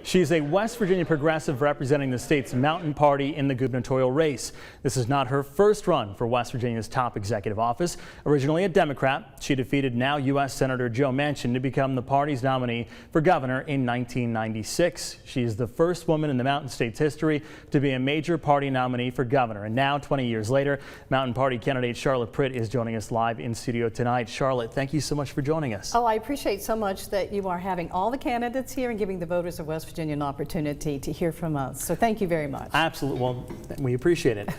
She's a West Virginia progressive representing the state's Mountain Party in the gubernatorial race. This is not her first run for West Virginia's top executive office. Originally a Democrat, she defeated now U.S. Senator Joe Manchin to become the party's nominee for governor in 1996. She is the first woman in the Mountain State's history to be a major party nominee for governor. And now, 20 years later, Mountain Party candidate Charlotte Pritt is joining us live in studio tonight. Charlotte, thank you so much for joining us. Oh, I appreciate so much that you are having all the candidates here and giving the voters of West Virginia an opportunity to hear from us. So thank you very much. Absolutely. Well, we appreciate it.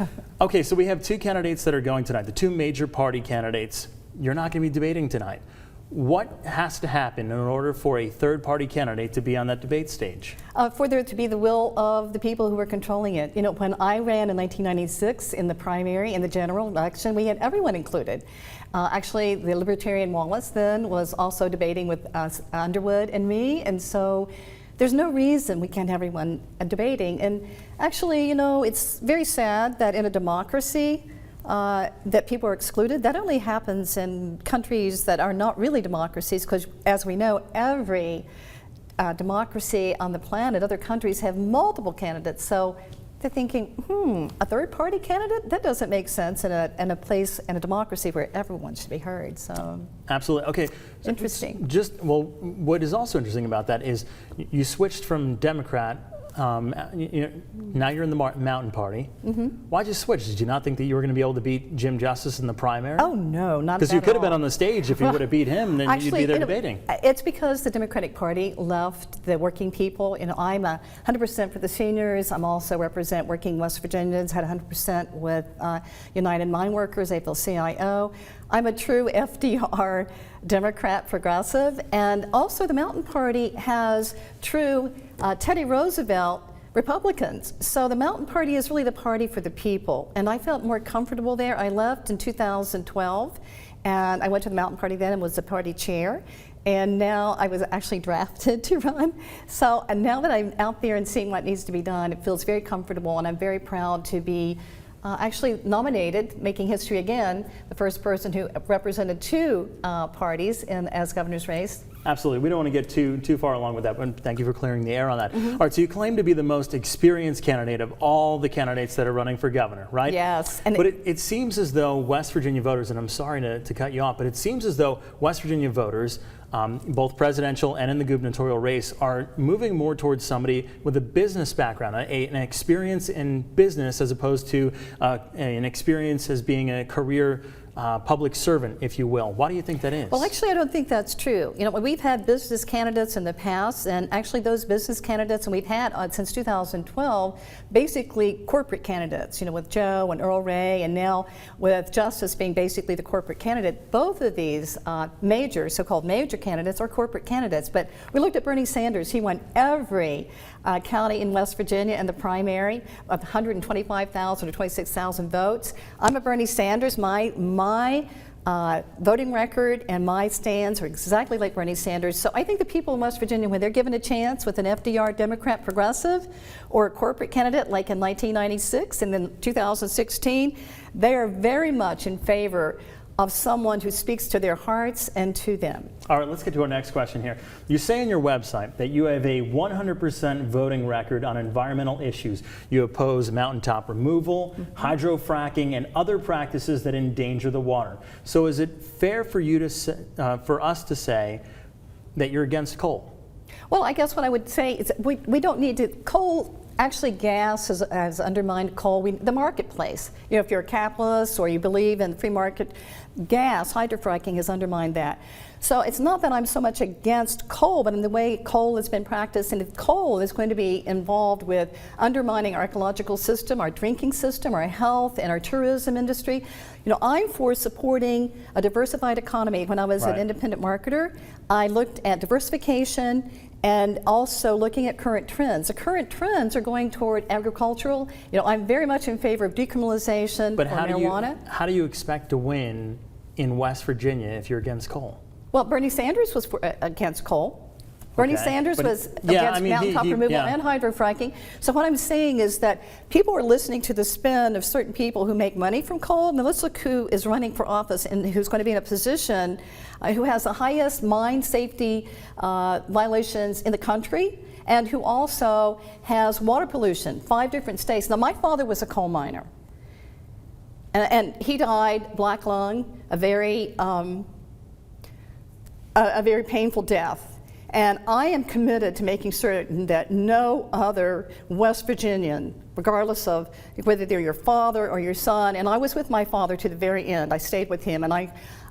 Okay, so we have two candidates that are going tonight, the two major party candidates. You're not going to be debating tonight. What has to happen in order for a third party candidate to be on that debate stage? For there to be the will of the people who are controlling it. You know, when I ran in 1996 in the primary, in the general election, we had everyone included. Actually, the Libertarian Wallace then was also debating with Underwood and me, and so there's no reason we can't have everyone debating. And actually, you know, it's very sad that in a democracy that people are excluded. That only happens in countries that are not really democracies, because as we know, every democracy on the planet, other countries have multiple candidates. So they're thinking, a third party candidate? That doesn't make sense in a place, in a democracy where everyone should be heard. So absolutely. Okay. Interesting. Well, what is also interesting about that is you switched from Democrat. Now you're in the Mountain Party. Why'd you switch? Did you not think that you were going to be able to beat Jim Justice in the primary? Oh, no, not at all. Because you could have been on the stage if you would have beat him, then actually, you'd be there debating. It's because the Democratic Party left the working people. You know, I'm 100% for the seniors. I'm also represent working West Virginians, had 100% with United Mine Workers, AFL-CIO. I'm a true FDR Democrat progressive, and also the Mountain Party has true Teddy Roosevelt Republicans. So the Mountain Party is really the party for the people, and I felt more comfortable there. I left in 2012, and I went to the Mountain Party then and was the party chair, and now I was actually drafted to run. So and now that I'm out there and seeing what needs to be done, it feels very comfortable, and I'm very proud to be actually nominated, making history again, the first person who represented two parties as governor's race. Absolutely. We don't want to get too far along with that, but thank you for clearing the air on that. All right, so you claim to be the most experienced candidate of all the candidates that are running for governor, right? Yes. But it seems as though West Virginia voters, and I'm sorry to cut you off, but it seems as though West Virginia voters, both presidential and in the gubernatorial race, are moving more towards somebody with a business background, an experience in business as opposed to an experience as being a career public servant, if you will. Why do you think that is? Well, actually, I don't think that's true. You know, we've had business candidates in the past, and actually those business candidates, and we've had since 2012, basically corporate candidates, you know, with Joe and Earl Ray, and now with Justice being basically the corporate candidate. Both of these so-called major candidates are corporate candidates. But we looked at Bernie Sanders. He won every county in West Virginia in the primary of 125,000 or 26,000 votes. I'm a Bernie Sanders. My voting record and my stands are exactly like Bernie Sanders. So I think the people in West Virginia, when they're given a chance with an FDR Democrat progressive or a corporate candidate like in 1996 and then 2016, they are very much in favor of someone who speaks to their hearts and to them. All right, let's get to our next question here. You say on your website that you have a 100% voting record on environmental issues. You oppose mountaintop removal, hydrofracking, and other practices that endanger the water. So is it fair for you to for us to say that you're against coal? Well, I guess what I would say is we don't need to coal. Actually, gas has undermined coal. The marketplace. You know, if you're a capitalist or you believe in free market, gas, hydrofracking has undermined that. So it's not that I'm so much against coal, but in the way coal has been practiced, and if coal is going to be involved with undermining our ecological system, our drinking system, our health, and our tourism industry, you know, I'm for supporting a diversified economy. When I was an independent marketer, I looked at diversification and also looking at current trends. The current trends are going toward agricultural. You know, I'm very much in favor of decriminalization for marijuana. But how do you expect to win in West Virginia if you're against coal? Well, Bernie Sanders was against coal. Bernie Okay. Sanders But was yeah, against I mean, mountaintop removal yeah. and hydrofracking. So what I'm saying is that people are listening to the spin of certain people who make money from coal. Now let's look who is running for office and who's going to be in a position who has the highest mine safety violations in the country, and who also has water pollution, 5 different states. Now my father was a coal miner, and he died black lung, a very painful death. And I am committed to making certain that no other West Virginian, regardless of whether they're your father or your son, and I was with my father to the very end. I stayed with him, and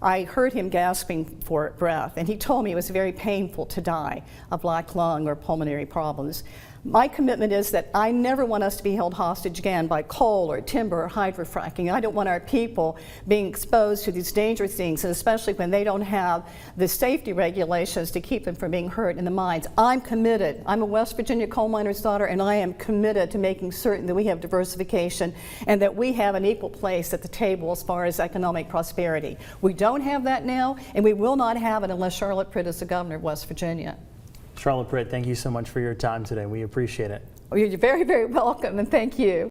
I heard him gasping for breath, and he told me it was very painful to die of black lung or pulmonary problems. My commitment is that I never want us to be held hostage again by coal or timber or hydrofracking. I don't want our people being exposed to these dangerous things, and especially when they don't have the safety regulations to keep them from being hurt in the mines. I'm committed. I'm a West Virginia coal miner's daughter, and I am committed to making certain that we have diversification and that we have an equal place at the table as far as economic prosperity. We don't have that now, and we will not have it unless Charlotte Pritt is the governor of West Virginia. Charlotte Pritt, thank you so much for your time today. We appreciate it. Well, you're very, very welcome, and thank you.